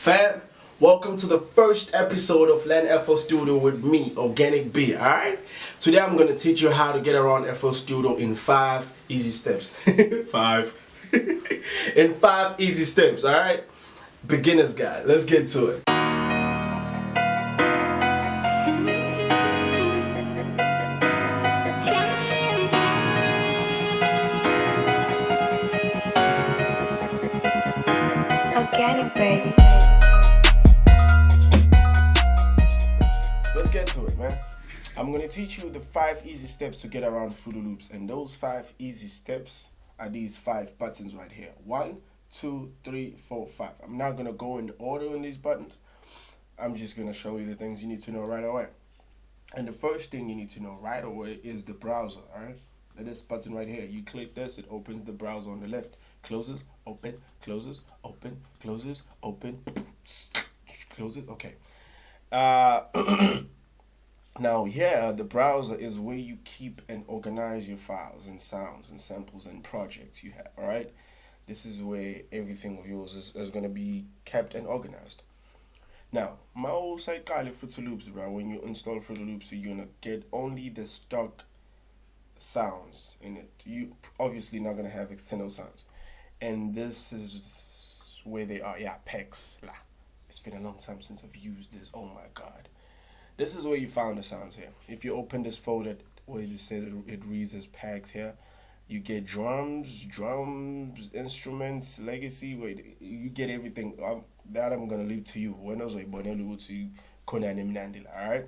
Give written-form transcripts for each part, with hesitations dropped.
Fam, welcome to the first episode of Learn FL Studio with me, Organic B, alright? Today I'm going to teach you how to get around FL Studio in 5 easy steps. 5. In 5 easy steps, alright? Beginner's guide. Let's get to it. Organic, baby. Let's get to it, man. I'm going to teach you the 5 easy steps to get around Fruity Loops, and those 5 easy steps are these 5 buttons right here. 1, 2, 3, 4, 5. I'm not going to go in order on these buttons. I'm just going to show you the things you need to know right away. And the first thing you need to know right away is the browser, alright? This button right here, you click this, it opens the browser on the left. Closes, open, closes, open, closes, open, closes. Okay. Now here, the browser is where you keep and organize your files and sounds and samples and projects you have, alright? This is where everything of yours is going to be kept and organized. Now, my old site called Fruity Loops, bro. When you install Fruity Loops, you're going to get only the stock sounds in it. You obviously not going to have external sounds. And this is where they are. Yeah, pegs. It's been a long time since I've used this. Oh my god. This is where you found the sounds here. If you open this folder where it says it reads as pegs here, you get drums, instruments, legacy. Wait, you get everything. That I'm gonna leave to you. When I was like, alright?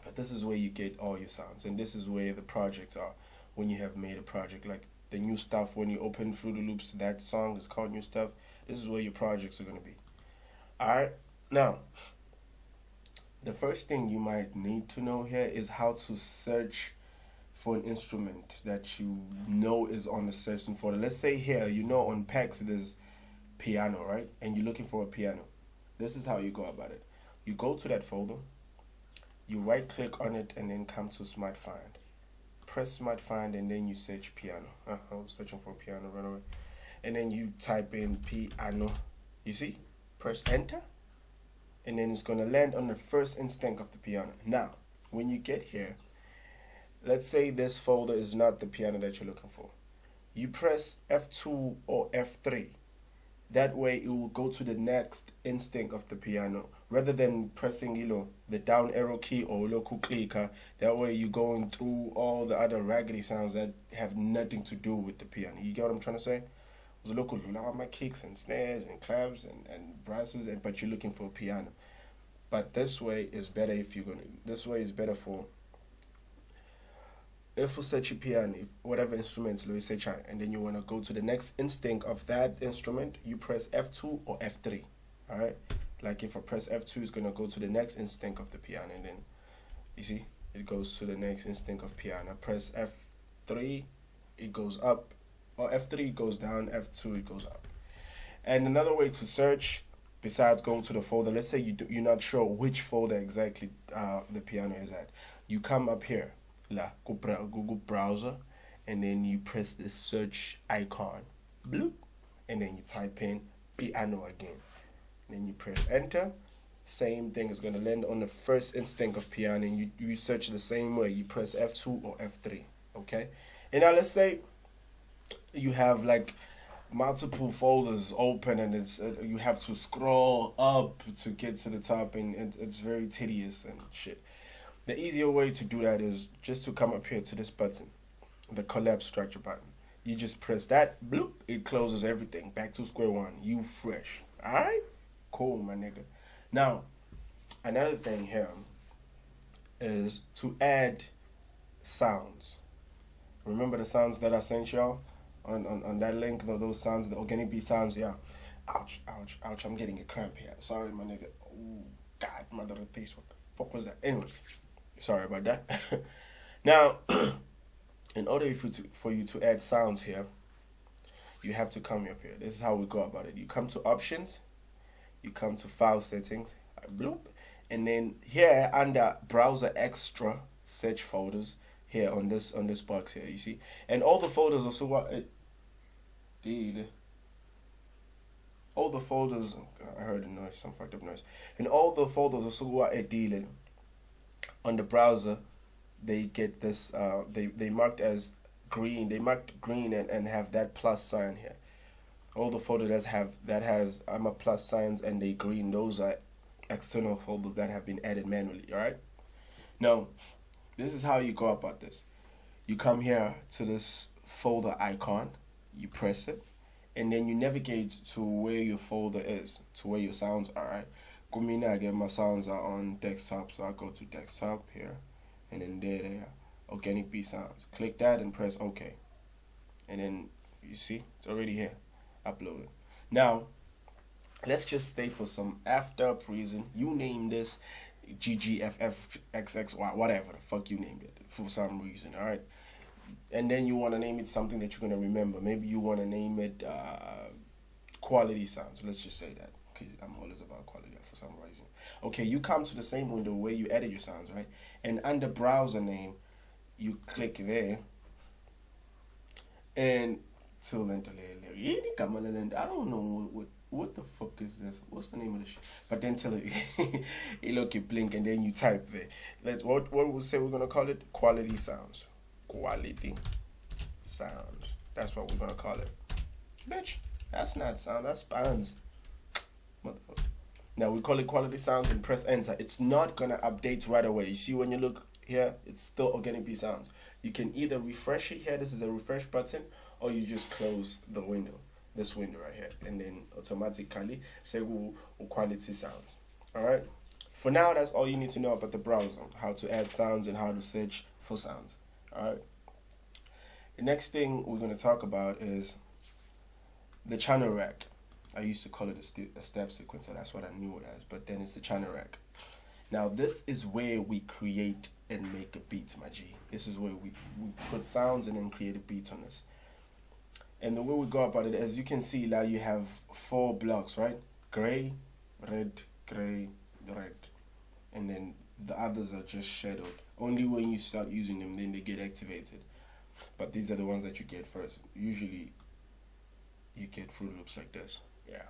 But this is where you get all your sounds, and this is where the projects are. When you have made a project, like the new stuff, when you open Fruity Loops, that song is called new stuff. This is where your projects are gonna be. Alright, now the first thing you might need to know here is how to search for an instrument that you know is on the searching folder. Let's say here, you know on PAX there's piano, right? And you're looking for a piano. This is how you go about it. You go to that folder, you right click on it, and then come to Smart Find. Press Smart Find, and then you search piano. I was searching for piano right away. And then you type in piano. You see? Press enter, and then it's going to land on the first instant of the piano. Now, when you get here, let's say this folder is not the piano that you're looking for. You press F2 or F3. That way it will go to the next instinct of the piano. Rather than pressing, the down arrow key or local clicker, that way you're going through all the other raggedy sounds that have nothing to do with the piano. You get what I'm trying to say? The local my kicks and snares and claps and brasses, but you're looking for a piano. But this way is better this way is better for if you search your piano, whatever instrument you search, and then you want to go to the next instinct of that instrument, you press F2 or F3. Alright? Like if I press F2, it's going to go to the next instinct of the piano, and then you see it goes to the next instinct of piano. Press F3, it goes up, or F3 goes down, F2 it goes up. And another way to search, besides going to the folder, let's say you're not sure which folder exactly the piano is at, you come up here, Google browser, and then you press the search icon, bloop, and then you type in piano again, and then you press enter. Same thing is going to land on the first instinct of piano, and you search the same way. You press F2 or F3. Okay, and now let's say you have like multiple folders open, and it's you have to scroll up to get to the top, and it's very tedious and shit. The easier way to do that is just to come up here to this button, the collapse structure button. You just press that, bloop, it closes everything. Back to square one. You fresh. Alright? Cool, my nigga. Now, another thing here is to add sounds. Remember the sounds that I sent y'all on that link? Those sounds, the organic beat sounds, yeah. Ouch, ouch, ouch. I'm getting a cramp here. Sorry, my nigga. Oh, God, mother of thieves. What the fuck was that? Anyways. Sorry about that. Now, in order for you to add sounds here, you have to come up here. This is how we go about it. You come to options, you come to file settings, bloop, and then here under browser extra search folders here on this box here, you see, and all the folders also what all the folders. I heard a noise, some fucked up noise. In all the folders also dealing on the browser, they get this. They marked as green. They marked green and have that plus sign here. All the folders that has plus signs and they green. Those are external folders that have been added manually. All right. Now, this is how you go about this. You come here to this folder icon. You press it, and then you navigate to where your folder is, to where your sounds are. Right. Kumina again, my sounds are on desktop, so I go to desktop here, and then there, organic beat sounds. Click that and press OK, and then you see it's already here, uploaded. Now, let's just stay for some after reason. You name this GGFFXXY, whatever the fuck you named it for some reason. All right. And then you want to name it something that you're going to remember. Maybe you want to name it quality sounds. Let's just say that, because I'm always about quality for some reason. Okay, you come to the same window where you edit your sounds, right? And under browser name, you click there. And I don't know what the fuck is this? What's the name of the shit? But then till it look, you blink, and then you type there. What we'll say we're going to call it? Quality sounds. Quality sound. That's what we're gonna call it. Bitch, that's not sound, that's spans. Motherfucker. Now we call it quality sounds and press enter. It's not gonna update right away. You see when you look here, it's still organic beat sounds. You can either refresh it here, this is a refresh button, or you just close the window, this window right here, and then automatically say quality sounds. Alright? For now, that's all you need to know about the browser, how to add sounds and how to search for sounds. Alright. The next thing we're going to talk about is the channel rack. I used to call it a step sequencer. That's what I knew it as. But then it's the channel rack. Now this is where we create and make a beat, my G. This is where we put sounds and then create a beat on this. And the way we go about it, as you can see, now you have 4 blocks, right? Gray, red, red. And then the others are just shadowed. Only when you start using them, then they get activated. But these are the ones that you get first. Usually, you get Fruit Loops like this. Yeah.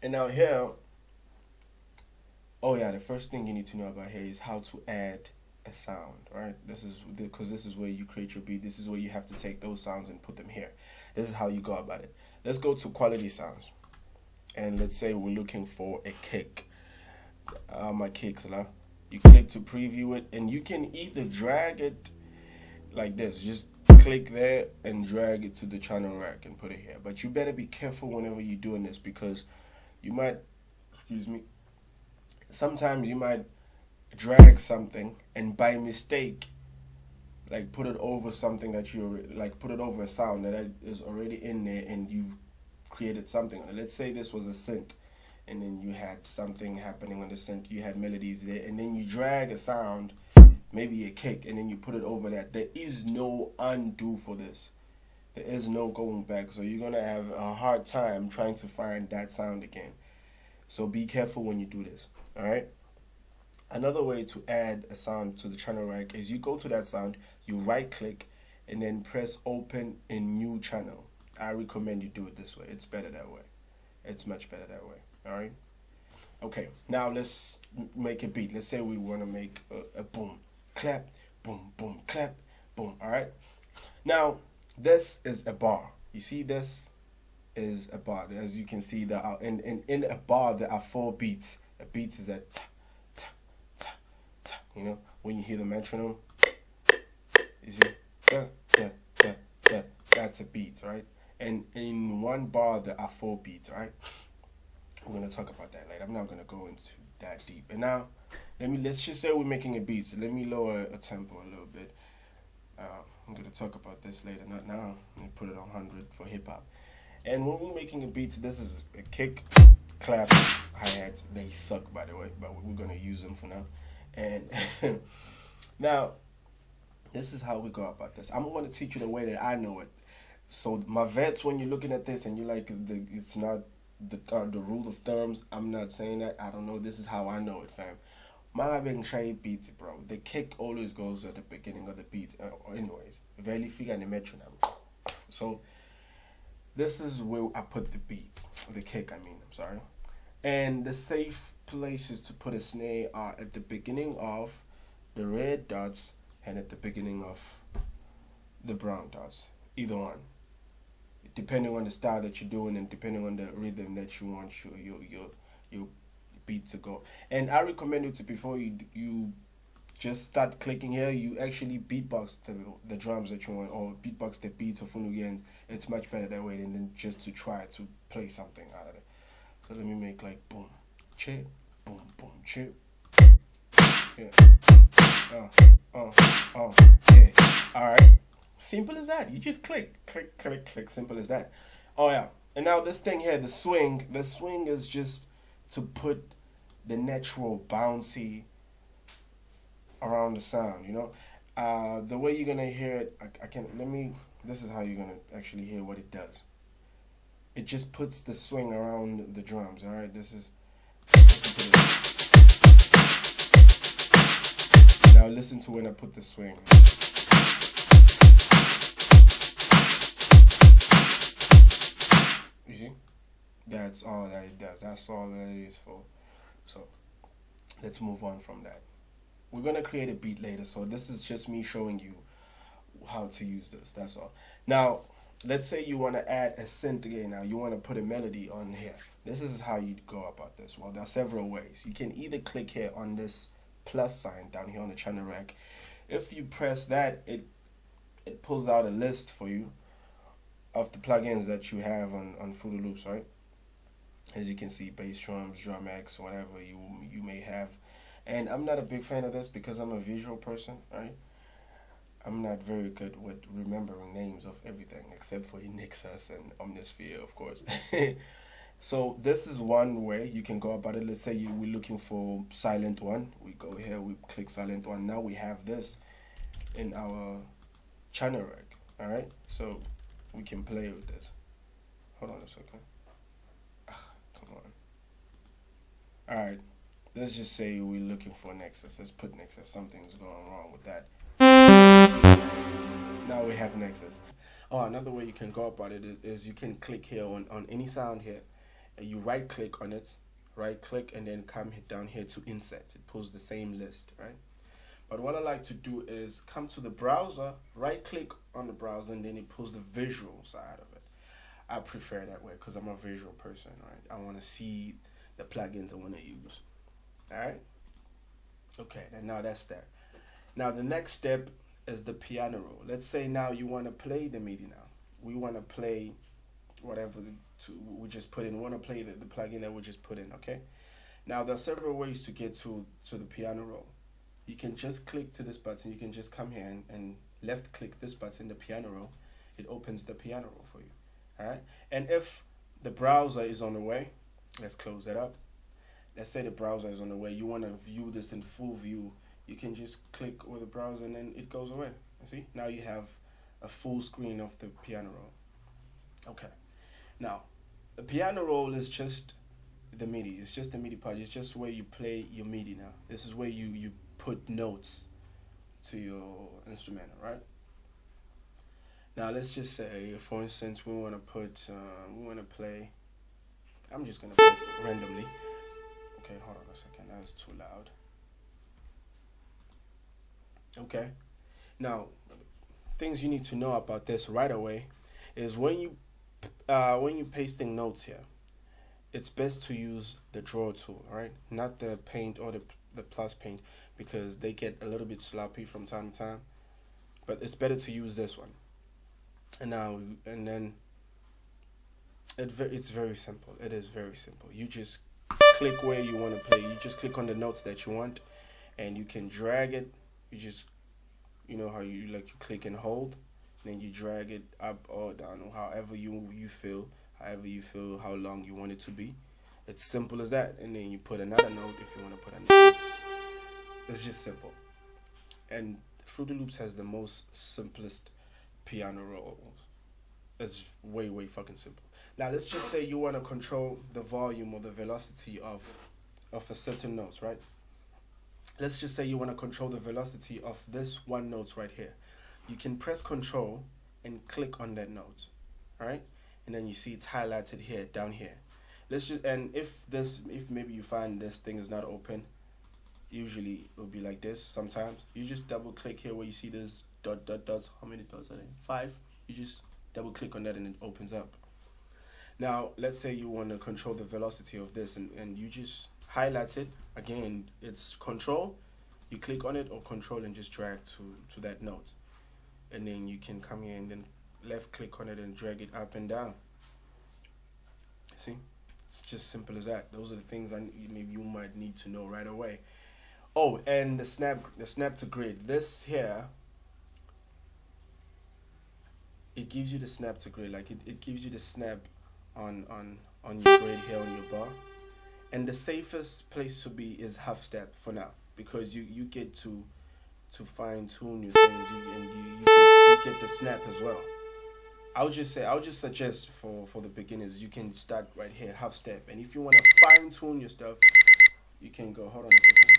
And now here, oh yeah, the first thing you need to know about here is how to add a sound, right? This is because this is where you create your beat. This is where you have to take those sounds and put them here. This is how you go about it. Let's go to quality sounds. And let's say we're looking for a kick. My kicks, lah. You click to preview it, and you can either drag it like this. Just click there and drag it to the channel rack and put it here. But you better be careful whenever you're doing this, because you might, sometimes you might drag something and by mistake, like put it over something that put it over a sound that is already in there, and you've created something on it. Let's say this was a synth, and then you had something happening on the synth, you had melodies there, and then you drag a sound, maybe a kick, and then you put it over that. There is no undo for this. There is no going back, so you're going to have a hard time trying to find that sound again. So be careful when you do this, alright? Another way to add a sound to the channel rack is you go to that sound, you right click, and then press open in new channel. I recommend you do it this way. It's better that way. It's much better that way. Alright? Okay, now let's make a beat. Let's say we want to make a boom, clap, boom, boom, clap, boom. Alright? Now, this is a bar. You see, this is a bar. As you can see, there are, in a bar, there are 4 beats. A beat is a ta, ta, ta, ta. You know, when you hear the metronome, you see, da, da, da, da. That's a beat, right? And in one bar, there are 4 beats, right? We're gonna talk about that later. I'm not gonna go into that deep. And now, let's just say we're making a beat. So let me lower a tempo a little bit. I'm gonna talk about this later, not now. Let me put it on 100 for hip hop. And when we're making a beat, this is a kick, clap, hi-hats. They suck, by the way, but we're gonna use them for now. And now, this is how we go about this. I'm gonna teach you the way that I know it. So my vets, when you're looking at this and you're like, it's not the rule of thumbs, I'm not saying that. I don't know. This is how I know it, fam. My shy beats, bro. The kick always goes at the beginning of the beat. Anyways, very figure and the metronome. So this is where I put the beats, the kick. I mean, I'm sorry. And the safe places to put a snare are at the beginning of the red dots and at the beginning of the brown dots. Either one, depending on the style that you're doing and depending on the rhythm that you want your beat to go. And I recommend you to, before you just start clicking here, you actually beatbox the drums that you want, or beatbox the beats of Funugans. It's much better that way than just to try to play something out of it. So let me make like boom, chip, boom, boom, chip. Yeah. Yeah. Alright. Simple as that. You just click, click, click, click. Simple as that. Oh yeah. And now this thing here, the swing is just to put the natural bouncy around the sound, you know. The way you're gonna hear it, this is how you're gonna actually hear what it does. It just puts the swing around the drums, alright? Now listen to when I put the swing. You see? That's all that it does. That's all that it is for. So let's move on from that. We're gonna create a beat later, so this is just me showing you how to use this. That's all. Now, let's say you want to add a synth again. Now you want to put a melody on here. This is how you go about this. Well, there are several ways. You can either click here on this plus sign down here on the channel rack. If you press that, it pulls out a list for you of the plugins that you have on Fruity Loops, right? As you can see, bass drums, drum X, whatever you may have. And I'm not a big fan of this because I'm a visual person, right? I'm not very good with remembering names of everything except for Nexus and Omnisphere, of course. So this is one way you can go about it. Let's say we're looking for silent one. We go here, we click silent one. Now we have this in our channel rack, all right? So we can play with this. Hold on a second. Come on. All right. Let's just say we're looking for Nexus. Let's put Nexus. Something's going wrong with that. Now we have Nexus. Oh, another way you can go about it is you can click here on any sound here. And you right click on it. Right click and then come down here to insert. It pulls the same list, right? But what I like to do is come to the browser, right click on the browser, and then it pulls the visual side of it. I prefer that way because I'm a visual person, right? I want to see the plugins I want to use. Alright? Okay, and now that's there. Now the next step is the piano roll. Let's say now you want to play the MIDI now. We want to play whatever we just put in. We want to play the plugin that we just put in, okay? Now there are several ways to get to the piano roll. You can just click to this button. You can just come here and left click this button, the piano roll. It opens the piano roll for you. Alright? And if the browser is on the way, let's close that up. Let's say the browser is on the way. You want to view this in full view. You can just click with the browser and then it goes away. You see? Now you have a full screen of the piano roll. Okay. Now, the piano roll is just the MIDI. It's just the MIDI part. It's just where you play your MIDI now. This is where you put notes to your instrumental, right? Now let's just say, for instance, we want to play. I'm just gonna play it randomly. Okay, hold on a second. That was too loud. Okay. Now, things you need to know about this right away is when you're pasting notes here, it's best to use the draw tool, right? Not the paint or the plus paint, because they get a little bit sloppy from time to time. But it's better to use this one. And then it's very simple. It is very simple. You just click where you want to play. You just click on the notes that you want, and you can drag it. You just, you know how you click and hold, and then you drag it up or down, or however you feel how long you want it to be. It's simple as that. And then you put another note if you want to put another note. It's just simple. And Fruity Loops has the most simplest piano rolls. It's way fucking simple. Now let's just say you want to control the volume or the velocity of a certain notes, right? Let's just say you want to control the velocity of this one note right here. You can press Control and click on that note, right? and then you see it's highlighted here, down here. And if maybe you find this thing is not open, usually it'll be like this. Sometimes you just double click here where you see this dots. How many dots are there? 5. You just double click on that and it opens up. Now let's say you want to control the velocity of this, and you just highlight it again. It's control, you click on it, or control and just drag to that note, and then you can come here and then left click on it and drag it up and down. See, it's just simple as that. Those are the things maybe you might need to know right away. Oh, and the snap to grid. This here, it gives you the snap to grid. Like it gives you the snap on your grid here on your bar. And the safest place to be is half step for now, because you get to fine tune your things, you get the snap as well. I would just suggest for the beginners, you can start right here, half step. And if you want to fine tune your stuff, you can go, hold on a second.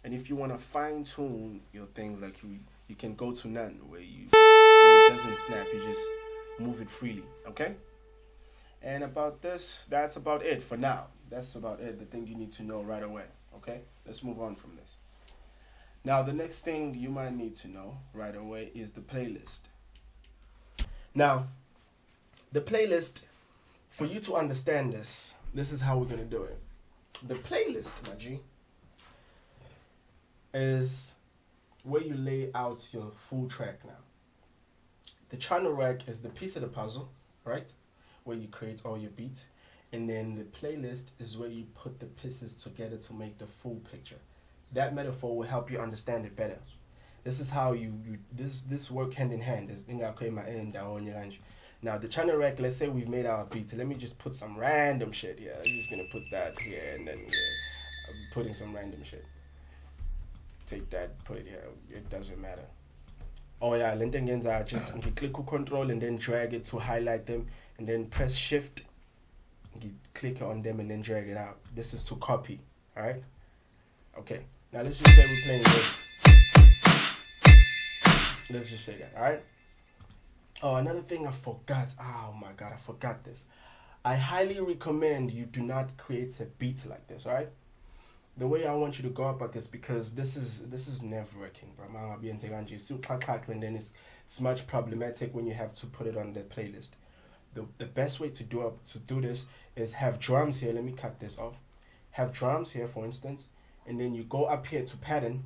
And if you want to fine tune your things, like you can go to none, where it doesn't snap, you just move it freely, okay? And about this, that's about it for now. That's about it, the thing you need to know right away, okay? Let's move on from this. Now, the next thing you might need to know right away is the playlist. Now, the playlist, for you to understand this is how we're going to do it. The playlist, my G, is where you lay out your full track now. The channel rack is the piece of the puzzle, right? Where you create all your beats. And then the playlist is where you put the pieces together to make the full picture. That metaphor will help you understand it better. This is how this work hand in hand. Now the channel rack, let's say we've made our beat. Let me just put some random shit here. I'm just gonna put that here, and then I'm putting some random shit. Take that, put it here. It doesn't matter. Oh yeah, lentengenza, just click control and then drag it to highlight them, and then press shift. You click on them and then drag it out. This is to copy. Alright? Okay. Now let's just say we're playing this. Let's just say that. Alright? Oh, another thing I forgot. Oh my god, I forgot this. I highly recommend you do not create a beat like this, alright? The way I want you to go about this, because this is nerve-wracking, bro. And then it's much problematic when you have to put it on the playlist. The best way to do this is have drums here. Let me cut this off. Have drums here, for instance, and then you go up here to pattern.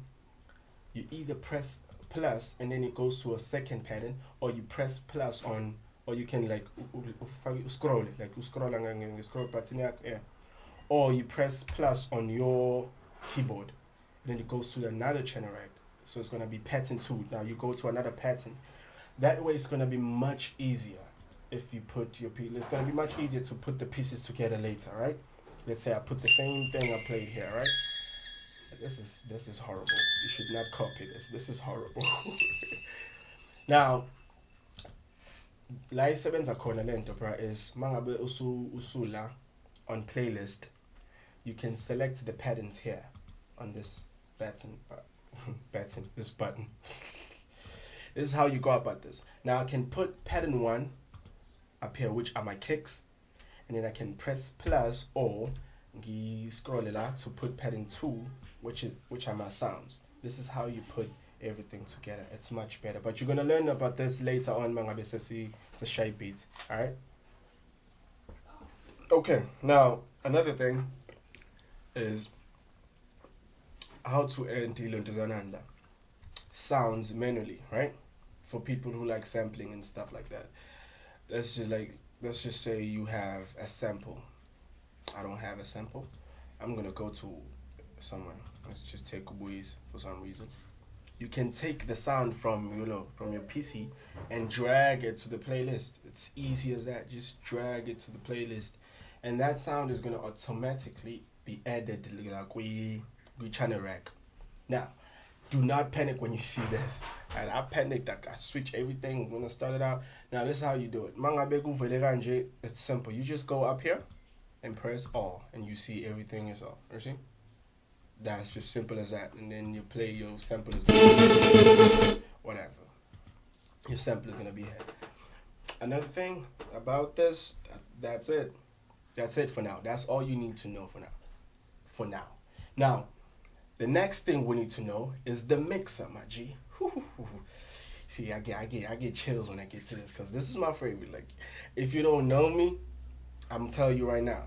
You either press plus and then it goes to a second pattern, or you press plus on, or you can like scroll it, like scroll button, or you press plus on your keyboard, and then it goes to another channel rack. So it's gonna be pattern 2. Now you go to another pattern. That way it's gonna be much easier. If you put your piece, it's going to be much easier to put the pieces together later, right? Let's say I put the same thing I played here, right? This is horrible. You should not copy this. This is horrible. Now, la isebenza khona lento, bro, is mangabe usula on playlist. You can select the patterns here on this button. This button. This is how you go about this. Now I can put pattern 1 up here, which are my kicks, and then I can press plus or scroll it out to put pattern 2, which are my sounds. This is how you put everything together. It's much better, but you're gonna learn about this later on. It's a shape beat. All right. Okay. Now another thing is how to enter sounds manually, right? For people who like sampling and stuff like that. Let's just say you have a sample. I don't have a sample. I'm gonna go to somewhere. Let's just take Kubui's for some reason. You can take the sound from your PC and drag it to the playlist. It's easy as that. Just drag it to the playlist, and that sound is gonna automatically be added like we channel rack. Now, do not panic when you see this. And I panicked. I switch everything when I started out. Now this is how you do it. It's simple. You just go up here and press all, and you see everything is off. You see? That's just simple as that. And then you play your sample is whatever. Your sample is gonna be here. Another thing about this, that's it. That's it for now. That's all you need to know for now. For now. Now, the next thing we need to know is the mixer, my G. See, I get chills when I get to this because this is my favorite. Like, if you don't know me, I'm telling you right now,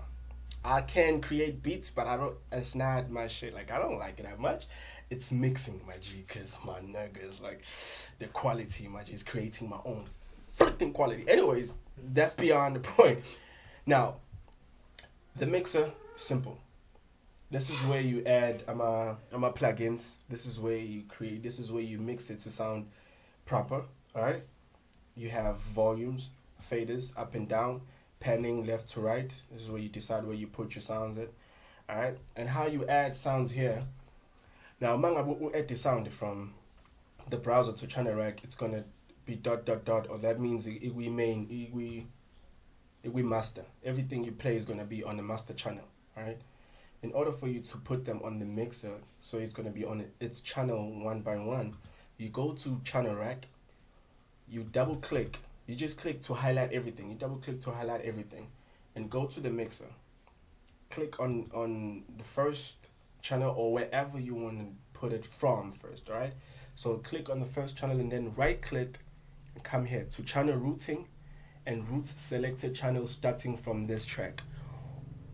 I can create beats, but I don't. It's not my shit. Like, I don't like it that much. It's mixing, my G, because my niggas like the quality, my G, is creating my own fucking quality. Anyways, that's beyond the point. Now, the mixer, simple. This is where you add plugins. This is where you create. This is where you mix it to sound proper. All right. You have volumes, faders, up and down, panning left to right. This is where you decide where you put your sounds at. All right. And how you add sounds here. Now, manga will add the sound from the browser to channel rack. It's gonna be ... or that means we main we master. Everything you play is gonna be on the master channel. All right. In order for you to put them on the mixer, so it's going to be on its channel one by one, you go to channel rack, you double click, you just click to highlight everything, you double click to highlight everything, and go to the mixer. Click on the first channel or wherever you want to put it from first, alright? So click on the first channel and then right click and come here to channel routing and route selected channel starting from this track.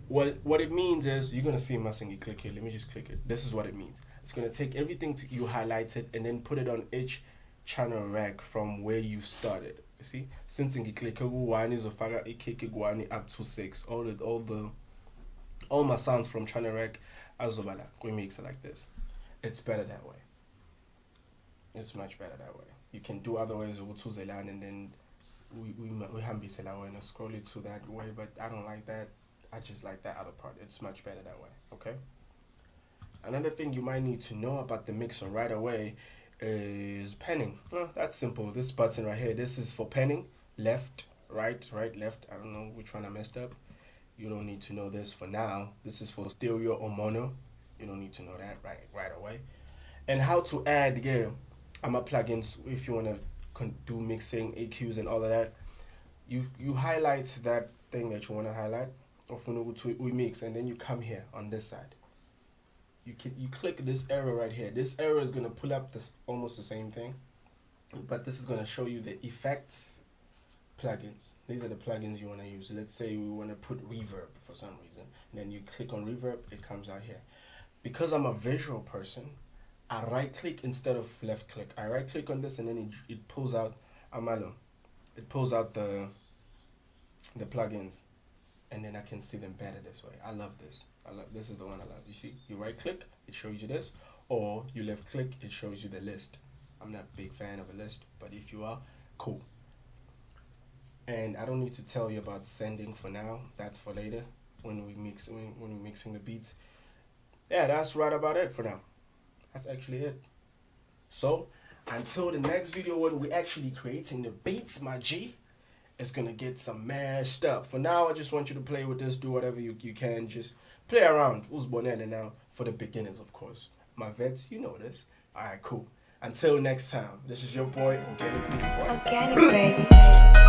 What it means is, you're going to see my thing, you click here, let me just click it. This is what it means. It's going to take everything you highlighted and then put it on each channel rack from where you started. You see? Since you click one is up to 6. All my sounds from channel rack azobala. We mix it like this. It's better that way. It's much better that way. You can do other ways with Zelan and then we and scroll it to that way, but I don't like that. I just like that other part. It's much better that way, okay? Another thing you might need to know about the mixer right away is panning. That's simple. This button right here, this is for panning. Left, right, left. I don't know which one I messed up. You don't need to know this for now. This is for stereo or mono. You don't need to know that right away. And how to add, plugins if you want to do mixing, EQs and all of that. You highlight that thing that you want to highlight. We mix, and then you come here on this side. You click this arrow right here. This arrow is gonna pull up this almost the same thing, but this is gonna show you the effects plugins. These are the plugins you wanna use. Let's say we wanna put reverb for some reason, and then you click on reverb. It comes out here. Because I'm a visual person, I right click instead of left click. I right click on this, and then it pulls out Amalo. It pulls out the plugins. And then I can see them better this way. I love this. This is the one I love. You see, you right click, it shows you this, or you left click, it shows you the list. I'm not a big fan of a list, but if you are, cool. And I don't need to tell you about sending for now. That's for later when we're mixing the beats. Yeah, that's right about it for now. That's actually it. So until the next video when we're actually creating the beats, my G. It's gonna get some mashed up. For now, I just want you to play with this, do whatever you can, just play around. Who's Bonelli now? For the beginners, of course. My vets, you know this. Alright, cool. Until next time, this is your boy, Organic Baby. Organic Baby.